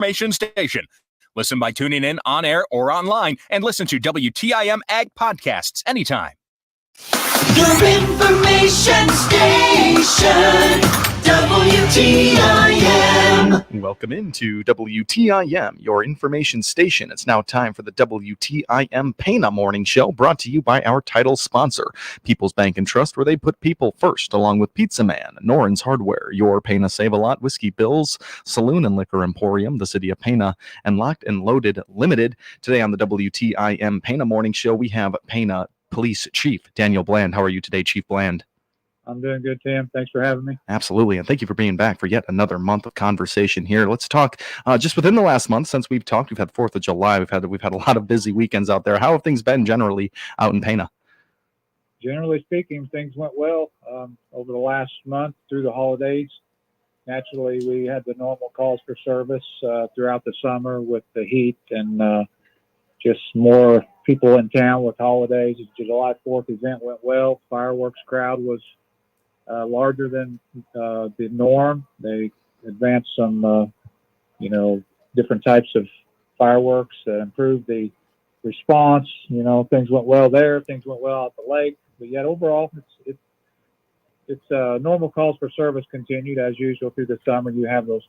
information station. Listen by tuning in on air or online and listen to WTIM Ag Podcasts anytime. Your information station, WTIM. Welcome into WTIM, your information station. It's now time for the WTIM Pena Morning Show, brought to you by our title sponsor, People's Bank and Trust, where they put people first, along with Pizza Man, Noren's Hardware, your Pena Save-A-Lot, Whiskey Bills, Saloon and Liquor Emporium, the City of Pena, and Locked and Loaded Limited. Today on the WTIM Pena Morning Show, we have Pena Police Chief Daniel Bland. How are you today, Chief Bland? I'm doing good, Tim. Thanks for having me. Absolutely, and thank you for being back for yet another month of conversation here. Let's talk just within the last month since we've talked. We've had 4th of July. We've had a lot of busy weekends out there. How have things been generally out in Pena? Generally speaking, things went well over the last month through the holidays. Naturally, we had the normal calls for service throughout the summer with the heat and just more people in town with holidays. The July 4th event went well. Fireworks crowd was larger than the norm. They advanced some, different types of fireworks that improved the response. Things went well there. Things went well at the lake. But yet overall, it's normal calls for service continued as usual through the summer. You have those,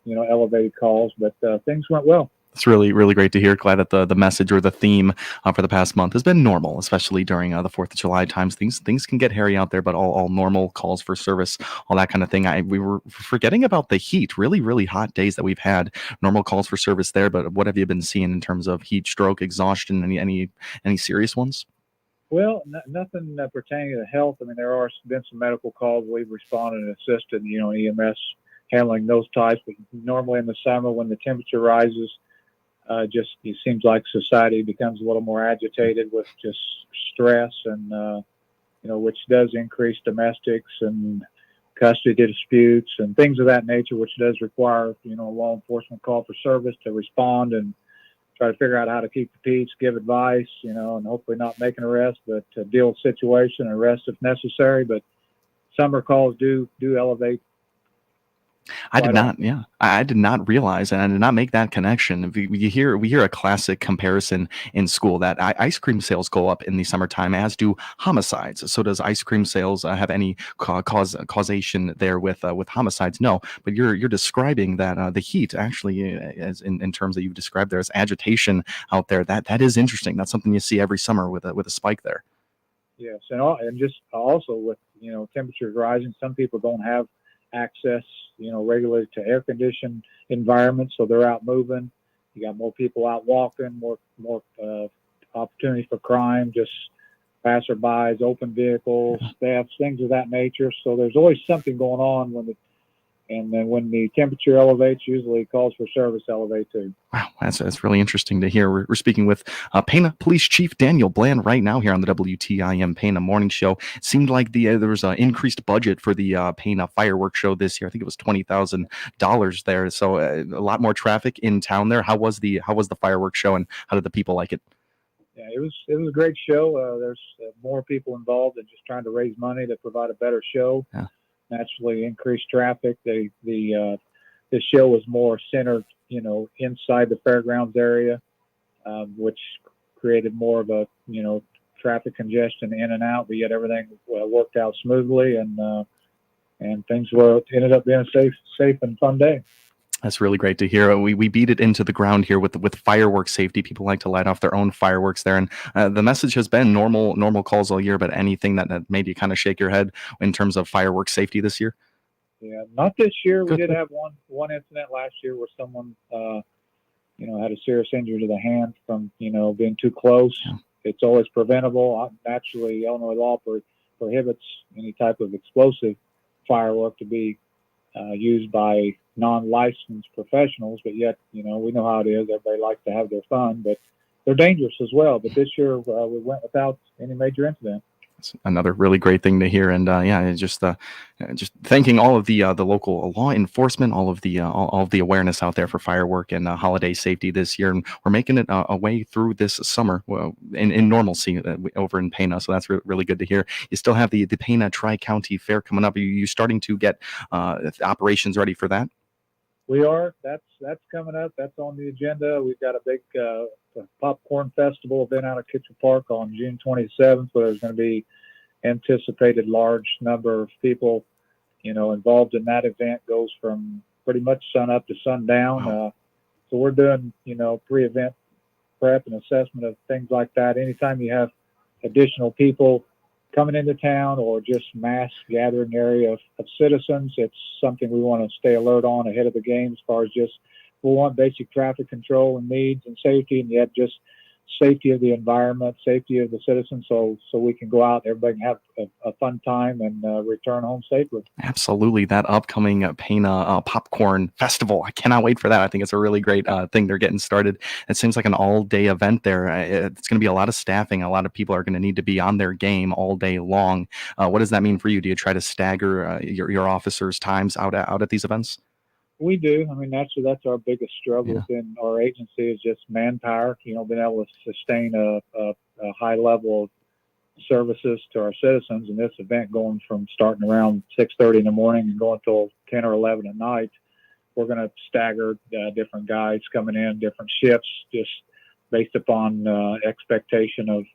elevated calls, but things went well. It's really, really great to hear. Glad that the message or the theme for the past month has been normal, especially during the 4th of July times. Things can get hairy out there, but all normal calls for service, all that kind of thing. We were forgetting about the heat, really, really hot days that we've had. Normal calls for service there, but what have you been seeing in terms of heat stroke, exhaustion, any serious ones? Well, nothing pertaining to health. I mean, there are been some medical calls. We've responded and assisted, EMS handling those types. But normally in the summer when the temperature rises, it seems like society becomes a little more agitated with just stress and, which does increase domestics and custody disputes and things of that nature, which does require, law enforcement call for service to respond and try to figure out how to keep the peace, give advice, and hopefully not make an arrest, but deal with the situation, arrest if necessary. But summer calls do elevate. I did not realize, and I did not make that connection. We hear a classic comparison in school that ice cream sales go up in the summertime, as do homicides. So does ice cream sales have any causation there with homicides? No, but you're describing that the heat actually, as in terms that you've described there as agitation out there. That is interesting. That's something you see every summer with a spike there. Yes, and just also with temperatures rising, some people don't have access regularly to air conditioned environments, so they're out moving. You got more people out walking, more opportunities for crime, just passerbys, open vehicles, thefts, things of that nature. So there's always something going on and then when the temperature elevates, usually calls for service elevate too. Wow, that's really interesting to hear. We're speaking with Pena Police Chief Daniel Bland right now here on the WTIM Pena Morning Show. It seemed like there was an increased budget for the Pena fireworks show this year. I think it was $20,000 there. So a lot more traffic in town there. How was the fireworks show, and how did the people like it? Yeah, it was a great show. There's more people involved in just trying to raise money to provide a better show. Yeah. Naturally increased traffic. The show was more centered, inside the fairgrounds area, which created more of a, traffic congestion in and out. But yet everything worked out smoothly, and things ended up being a safe and fun day. That's really great to hear. We beat it into the ground here with fireworks safety. People like to light off their own fireworks there, and the message has been normal calls all year. But anything that made you kind of shake your head in terms of fireworks safety this year? Yeah, not this year. We did have one incident last year where someone, had a serious injury to the hand from being too close. Yeah. It's always preventable. Naturally, Illinois law prohibits any type of explosive firework to be used by non-licensed professionals, but yet, we know how it is. Everybody likes to have their fun, but they're dangerous as well. But this year we went without any major incident. It's another really great thing to hear, and just thanking all of the local law enforcement, all of the awareness out there for firework and holiday safety this year, and we're making it a way through this summer in normalcy over in Pena. So that's really good to hear. You still have the Pena Tri-County Fair coming up. Are you starting to get operations ready for that? We are. That's coming up. That's on the agenda. We've got a big popcorn festival event out of Kitchen Park on June 27th, where there's going to be anticipated large number of people, involved in that event. Goes from pretty much sun up to sundown. Wow. So we're doing, pre-event prep and assessment of things like that. Anytime you have additional people coming into town or just mass gathering area of citizens, it's something we want to stay alert on ahead of the game as far as just, we want basic traffic control and needs and safety, and yet just safety of the environment, safety of the citizens, so we can go out, everybody can have a fun time and return home safely. Absolutely. That upcoming Pana Popcorn Festival. I cannot wait for that. I think it's a really great thing they're getting started. It seems like an all-day event there. It's going to be a lot of staffing. A lot of people are going to need to be on their game all day long. What does that mean for you? Do you try to stagger your officers' times out at these events? We do. I mean, that's our biggest struggle within our agency is just manpower. Being able to sustain a high level of services to our citizens. And this event going from starting around 6:30 in the morning and going till 10 or 11 at night, we're going to stagger different guys coming in, different shifts, just based upon expectation of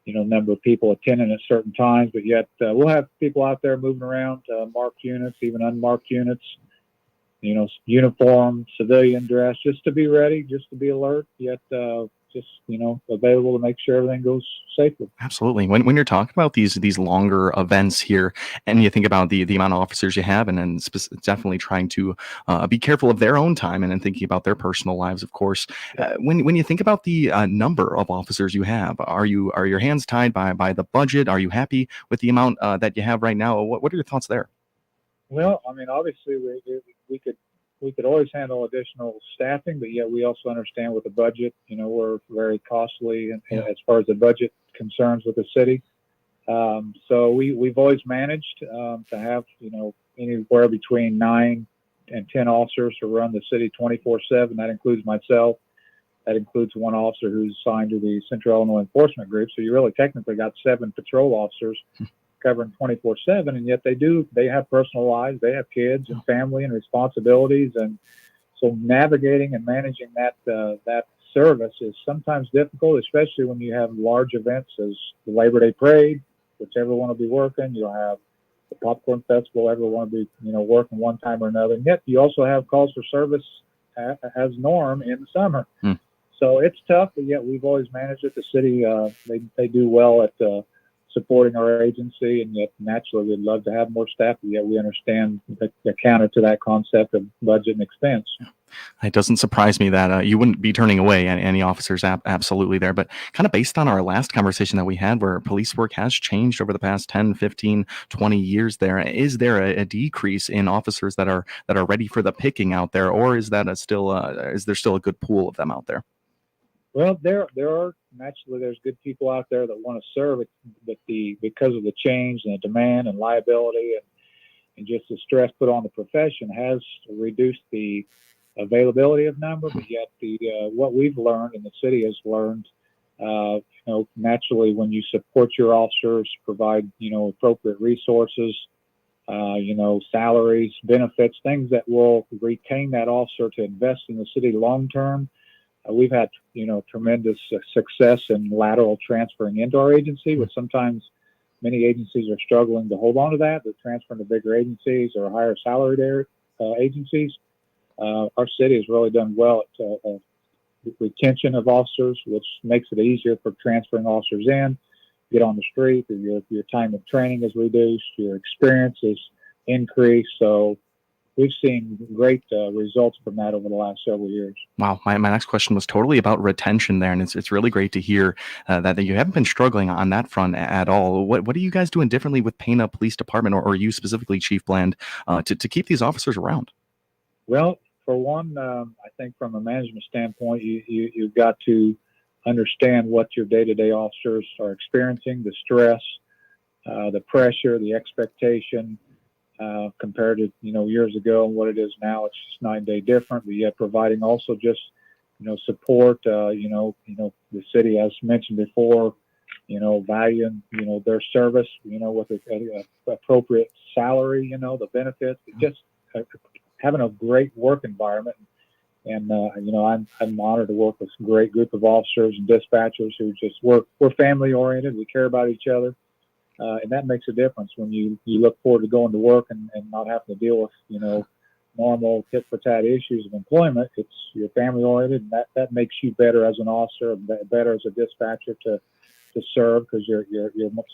number of people attending at certain times. But yet we'll have people out there moving around, marked units, even unmarked units. Uniform, civilian dress, just to be ready, just to be alert, yet just available to make sure everything goes safely. Absolutely. When you're talking about these longer events here, and you think about the amount of officers you have, and then definitely trying to be careful of their own time, and then thinking about their personal lives, of course. When you think about the number of officers you have, are your hands tied by the budget? Are you happy with the amount that you have right now? What are your thoughts there? Well, I mean, obviously we could always handle additional staffing, but yet we also understand with the budget, we're very costly as far as the budget concerns with the city. So we've always managed to have, anywhere between 9 and 10 officers to run the city 24/7. That includes myself. That includes one officer who's assigned to the Central Illinois Enforcement Group. So you really technically got 7 patrol officers covering 24/7, and yet they have personal lives, they have kids and family and responsibilities, and so navigating and managing that service is sometimes difficult, especially when you have large events as the Labor Day Parade, which everyone will be working. You'll have the Popcorn Festival, everyone will be working one time or another, and yet you also have calls for service as norm in the summer. So it's tough, but yet we've always managed it. The city they do well at supporting our agency, and yet naturally we'd love to have more staff, but yet we understand the counter to that concept of budget and expense. It doesn't surprise me that you wouldn't be turning away any officers absolutely there, but kind of based on our last conversation that we had where police work has changed over the past 10, 15, 20 years there, is there a decrease in officers that are ready for the picking out there, or is that is there still a good pool of them out there? Well, there are naturally there's good people out there that want to serve it, but because of the change and the demand and liability and just the stress put on the profession has reduced the availability of number. But yet what we've learned and the city has learned, naturally when you support your officers, provide appropriate resources, salaries, benefits, things that will retain that officer to invest in the city long term. We've had, tremendous success in lateral transferring into our agency, but sometimes many agencies are struggling to hold on to that. They're transferring to bigger agencies or higher salaried agencies. Our city has really done well at retention of officers, which makes it easier for transferring officers in, get on the street. Your time of training is reduced, your experience is increased. So we've seen great results from that over the last several years. Wow. My next question was totally about retention there. And it's really great to hear that you haven't been struggling on that front at all. What are you guys doing differently with Pana Police Department or you specifically, Chief Bland, to keep these officers around? Well, for one, I think from a management standpoint, you've got to understand what your day-to-day officers are experiencing, the stress, the pressure, the expectation, compared to years ago and what it is now. It's just night and day different, but yet providing also just support. The city, as mentioned before, valuing their service, with a appropriate salary, the benefits, just having a great work environment. And I'm honored to work with a great group of officers and dispatchers who just we're family oriented. We care about each other, and that makes a difference when you look forward to going to work and not having to deal with normal tit for tat issues of employment. You're family oriented, and that makes you better as an officer, better as a dispatcher to serve, because your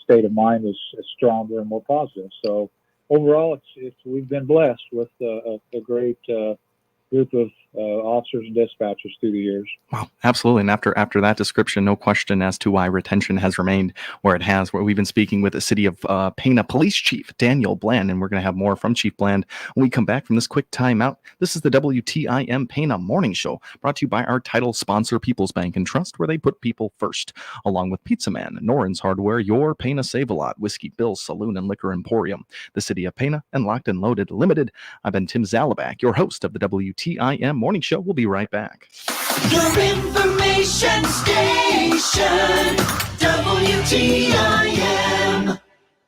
state of mind is stronger and more positive. So overall, we've been blessed with a great group of officers and dispatchers through the years. Wow, absolutely. And after that description, no question as to why retention has remained where it has. Where we've been speaking with the City of Pana Police Chief Daniel Bland, and we're going to have more from Chief Bland when we come back from this quick timeout. This is the WTIM Pana Morning Show, brought to you by our title sponsor, People's Bank and Trust, where they put people first, along with Pizza Man, Noren's Hardware, your Pana Save-A-Lot, Whiskey Bill's Saloon and Liquor Emporium, the City of Pana, and Locked and Loaded Limited. I've been Tim Zalabak, your host of the WTIM Morning Show. We'll be right back. Your information station, WTIM.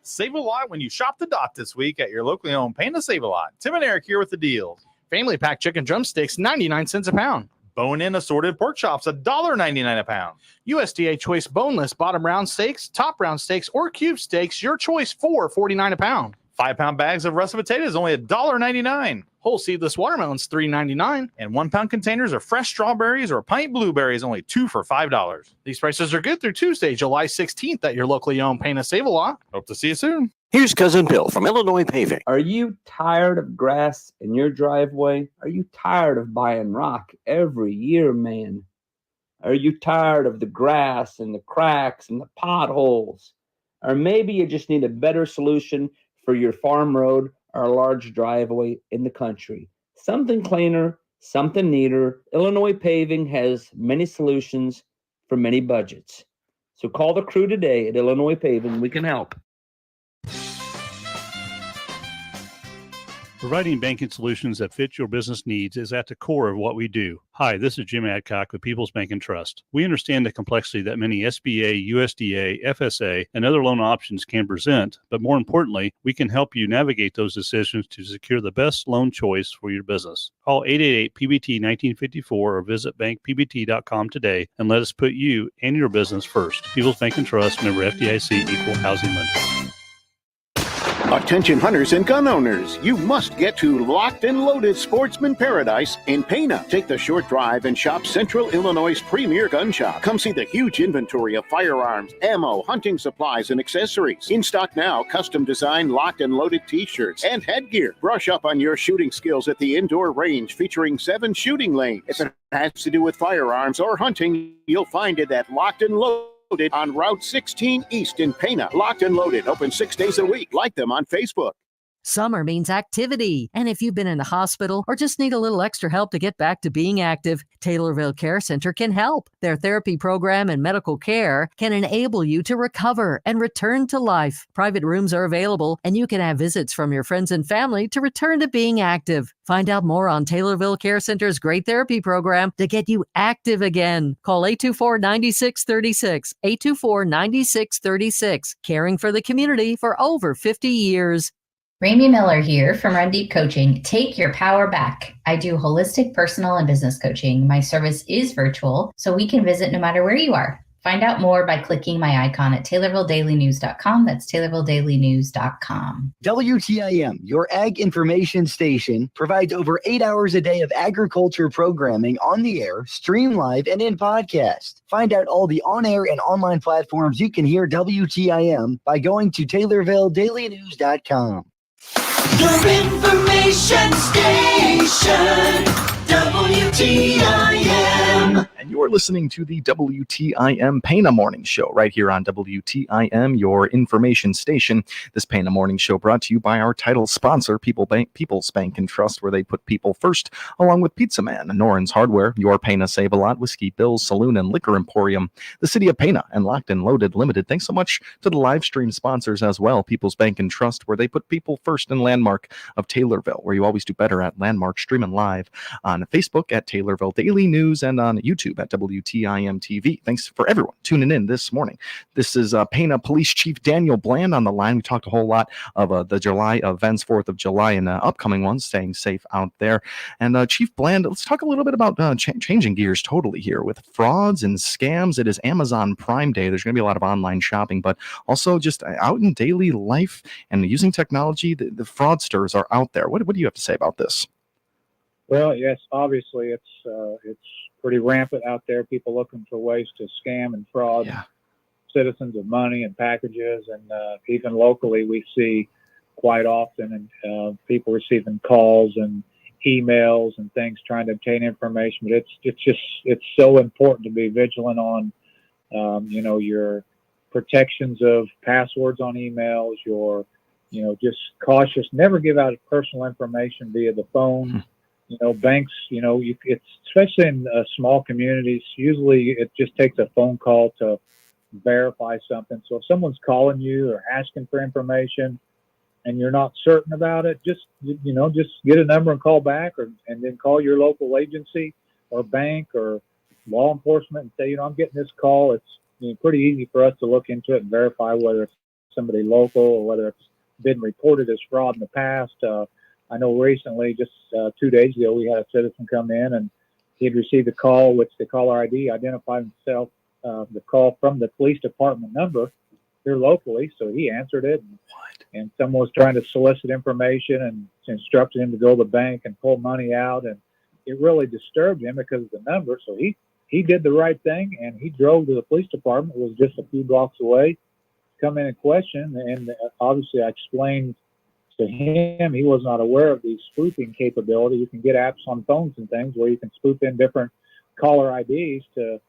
Save a lot when you shop the dot this week at your locally owned Panda Save a Lot. Tim and Eric here with the deals. Family pack chicken drumsticks, 99 cents a pound. Bone-in assorted pork chops, $1.99 a pound. USDA choice boneless bottom round steaks, top round steaks, or cube steaks, your choice, $4.49 a pound. 5-pound bags of russet potatoes, only $1.99. Whole seedless watermelons, $3.99. And 1-pound containers of fresh strawberries or pint blueberries, only 2 for $5. These prices are good through Tuesday, July 16th at your locally owned Pana Save-A-Lot. Hope to see you soon. Here's Cousin Bill from Illinois Paving. Are you tired of grass in your driveway? Are you tired of buying rock every year, man? Are you tired of the grass and the cracks and the potholes? Or maybe you just need a better solution for your farm road or a large driveway in the country. Something cleaner, something neater. Illinois Paving has many solutions for many budgets. So call the crew today at Illinois Paving. We can help. Providing banking solutions that fit your business needs is at the core of what we do. Hi, this is Jim Adcock with People's Bank and Trust. We understand the complexity that many SBA, USDA, FSA, and other loan options can present, but more importantly, we can help you navigate those decisions to secure the best loan choice for your business. Call 888-PBT-1954 or visit bankpbt.com today and let us put you and your business first. People's Bank and Trust, member FDIC, equal housing lender. Attention hunters and gun owners, you must get to Locked and Loaded Sportsman Paradise in Pana. Take the short drive and shop Central Illinois' premier gun shop. Come see the huge inventory of firearms, ammo, hunting supplies, and accessories. In stock now, custom designed Locked and Loaded t-shirts and headgear. Brush up on your shooting skills at the indoor range featuring 7 shooting lanes. If it has to do with firearms or hunting, you'll find it at Locked and Loaded on Route 16 East in Pana. Locked and Loaded, open 6 days a week. Like them on Facebook. Summer means activity. And if you've been in the hospital or just need a little extra help to get back to being active, Taylorville Care Center can help. Their therapy program and medical care can enable you to recover and return to life. Private rooms are available, and you can have visits from your friends and family to return to being active. Find out more on Taylorville Care Center's great therapy program to get you active again. Call 824-9636, 824-9636, caring for the community for over 50 years. Ramey Miller here from Run Deep Coaching. Take your power back. I do holistic personal and business coaching. My service is virtual, so we can visit no matter where you are. Find out more by clicking my icon at TaylorvilleDailyNews.com. That's TaylorvilleDailyNews.com. WTIM, your ag information station, provides over 8 hours a day of agriculture programming on the air, stream live, and in podcast. Find out all the on-air and online platforms you can hear WTIM by going to TaylorvilleDailyNews.com. Your information station, WTIM. And you're listening to the WTIM Pana Morning Show right here on WTIM, your information station. This Pana Morning Show brought to you by our title sponsor, People's Bank and Trust, where they put people first, along with Pizza Man, Noren's Hardware, your Pana Save-A-Lot, Whiskey Bill's Saloon and Liquor Emporium, the City of Pana, and Locked and Loaded Limited. Thanks so much to the live stream sponsors as well, People's Bank and Trust, where they put people first, in Landmark of Taylorville, where you always do better at Landmark, streaming live on Facebook at Taylorville Daily News and on YouTube at at WTIM TV. Thanks for everyone tuning in this morning. This is Pana Police Chief Daniel Bland on the line. We talked a whole lot of the July events, 4th of July, and upcoming ones, staying safe out there. And Chief Bland, let's talk a little bit about changing gears totally here with frauds and scams. It is Amazon Prime Day. There's going to be a lot of online shopping, but also just out in daily life and using technology, the fraudsters are out there. What do you have to say about this? Well, yes, obviously it's pretty rampant out there. People looking for ways to scam and fraud citizens of money and packages, and even locally we see quite often and people receiving calls and emails and things trying to obtain information. But it's so important to be vigilant on your protections of passwords on emails, just cautious, never give out personal information via the phone. Banks, it's especially in small communities, usually it just takes a phone call to verify something. So if someone's calling you or asking for information and you're not certain about it, just get a number and call back, and then call your local agency or bank or law enforcement and say, I'm getting this call. It's pretty easy for us to look into it and verify whether it's somebody local or whether it's been reported as fraud in the past. I know recently, just 2 days ago, we had a citizen come in and he'd received a call, which the caller ID identified himself, the call from the police department number here locally. So he answered it, and someone was trying to solicit information and instructed him to go to the bank and pull money out. And it really disturbed him because of the number. So he did the right thing, and he drove to the police department. It was just a few blocks away, come in and question. And obviously I explained to him, he was not aware of the spoofing capability. You can get apps on phones and things where you can spoof in different caller IDs to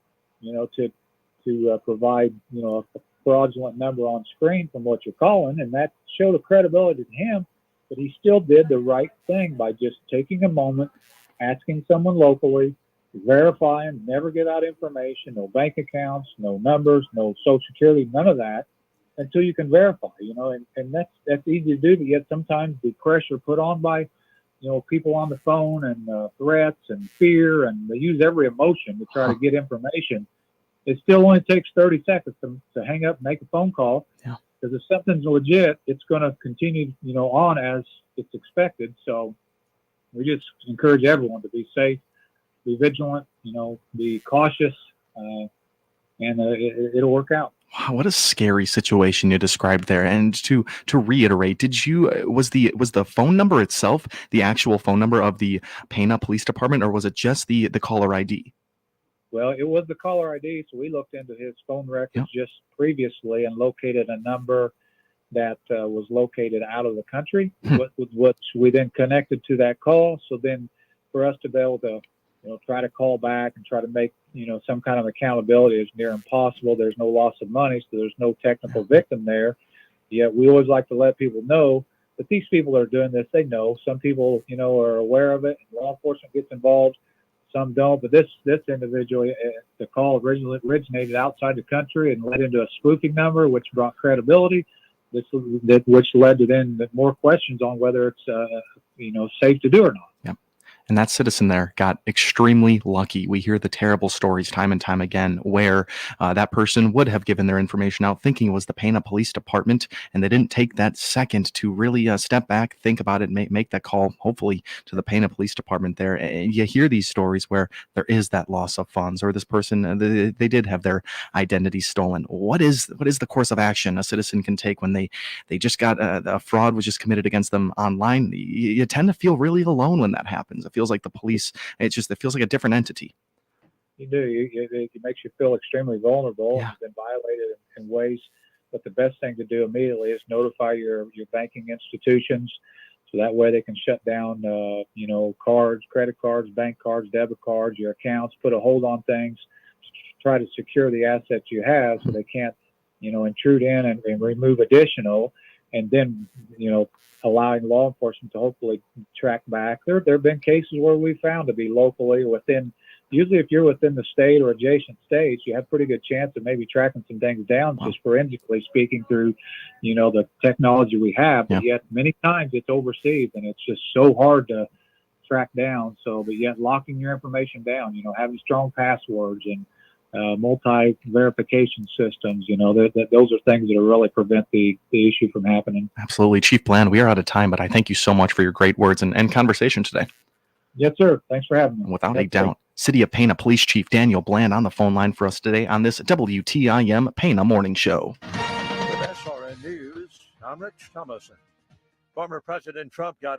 provide, a fraudulent number on screen from what you're calling. And that showed a credibility to him, but he still did the right thing by just taking a moment, asking someone locally, verifying, never give out information, no bank accounts, no numbers, no social security, none of that, until you can verify, and that's easy to do, but yet sometimes the pressure put on by, people on the phone and threats and fear, and they use every emotion to try to get information. It still only takes 30 seconds to hang up and make a phone call. Because if something's legit, it's going to continue, on as it's expected. So we just encourage everyone to be safe, be vigilant, be cautious, and it'll work out. Wow, what a scary situation you described there. And to reiterate, was the phone number itself the actual phone number of the Pana Police Department, or was it just the caller ID? Well, it was the caller ID, so we looked into his phone records just previously and located a number that was located out of the country, which we then connected to that call. So then for us to be able to try to call back and try to make, some kind of accountability is near impossible. There's no loss of money, so there's no technical victim there. Yet we always like to let people know that these people that are doing this, they know. Some people, are aware of it, and law enforcement gets involved. Some don't. But this individual, the call originally originated outside the country and led into a spoofing number, which brought credibility, which led to then more questions on whether it's, safe to do or not. And that citizen there got extremely lucky. We hear the terrible stories time and time again where that person would have given their information out thinking it was the Pana Police Department, and they didn't take that second to really step back, think about it, make that call, hopefully, to the Pana Police Department there. And you hear these stories where there is that loss of funds, or this person, they did have their identity stolen. What is the course of action a citizen can take when they just got a fraud was just committed against them online? You tend to feel really alone when that happens. It feels like the police, it feels like a different entity. You do. It makes you feel extremely vulnerable and been violated in ways. But the best thing to do immediately is notify your banking institutions, so that way they can shut down, cards, credit cards, bank cards, debit cards, your accounts, put a hold on things, try to secure the assets you have so they can't, intrude in and remove additional. And then, allowing law enforcement to hopefully track back. There have been cases where we found to be locally within, usually if you're within the state or adjacent states, you have a pretty good chance of maybe tracking some things down, just forensically speaking through, the technology we have. But yet many times it's overseas, and it's just so hard to track down. So, but yet locking your information down, having strong passwords and multi-verification systems, those are things that really prevent the issue from happening. Absolutely. Chief Bland, we are out of time, but I thank you so much for your great words and conversation today. Yes, sir. Thanks for having me. Without a doubt. City of Pana Police Chief Daniel Bland on the phone line for us today on this WTIM Pana Morning Show. With SRN News, I'm Rich Thomason. Former President Trump got a